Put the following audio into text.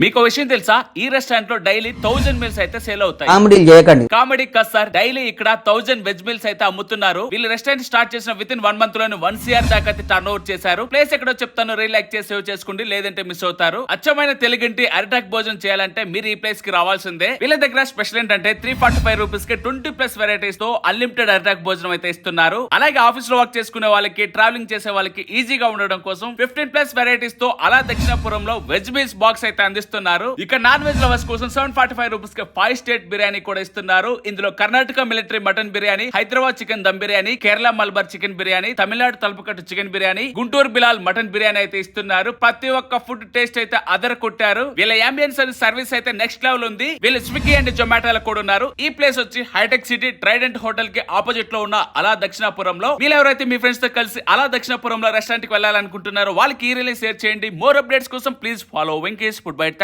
మీకు విషయం తెలుసా, ఈ రెస్టారెంట్ లో డైలీ 1000 మీల్స్ అయితే సేల్ అవుతాయి. కామెడీ చేయకండి. కామెడీ కాదు సార్, డైలీ ఇక్కడ 1000 వెజ్ మీల్స్ అయితే అమ్ముతున్నారు. వీళ్ళు రెస్టారెంట్ స్టార్ట్ చేసిన విత్ ఇన్ 1 మంత్ లోనే 1 CR దాకా అయితే టర్న్ ఓవర్ చేశారు. ప్లేస్ ఎక్కడో చెప్తాను, రిలాక్స్ చేసి సేవ్ చేసుకోండి, లేదంటే మిస్ అవుతారు. అచ్చమైన తెలుగింటి అరిటాక్ భోజనం చేయాలంటే మీరు ఈ ప్లేస్ కి రావాల్సిందే. వీళ్ళ దగ్గర స్పెషల్ ఏంటంటే 345 రూపీస్ కి 20+ వెరైటీస్ తో అన్లిమిటెడ్ అరిటాక్ భోజనం అయితే ఇస్తున్నారు. అలాగే ఆఫీస్ లో వర్క్ చేసుకునే వాళ్ళకి, ట్రావెలింగ్ చేసే వాళ్ళకి ఈజీగా ఉండడం కోసం 15+ వెరైటీస్ తో అలా దక్షిణాపురంలో వెజ్ మీల్స్ బాక్స్ అయితే అందిస్తున్నారు. ఇక నాన్ వెజ్ లవర్స్ కోసం 745 రూపీస్ కి 5 స్టేట్ బిర్యానీ కూడా ఇస్తున్నారు. ఇందులో Karnataka military mutton biryani, Hyderabad chicken dum biryani, Kerala Malabar chicken biryani, Tamil Nadu Thalappakatti chicken biryani, Guntur Bilal mutton biryani అయితే ఇస్తున్నారు. ప్రతి ఒక్క ఫుడ్ టేస్ట్ అయితే అదర కొట్టారు. వీళ్ళ అంబియన్స్ సర్వీస్ అయితే నెక్స్ట్ లెవెల్ ఉంది. వీళ్ళు స్విగ్గీ అండ్ జొమాటోలో కూడా ఉన్నారు. ఈ ప్లేస్ వచ్చి హైటెక్ సిటీ ట్రైడెంట్ హోటల్ కి ఆపోజిట్ లో ఉన్న అలా దక్షిణాపురంలో. వీళ్ళు ఎవరైతే మీ ఫ్రెండ్స్ తో కలిసి అలా దక్షిణాపురంలో రెస్టారెంట్ కి వెళ్ళాలనుకుంటున్నారో వాళ్ళకి ఈ రిలీజ్ షేర్ చేయండి. మోర్ అప్డేట్స్ కోసం please follow Venkatesh food bytes.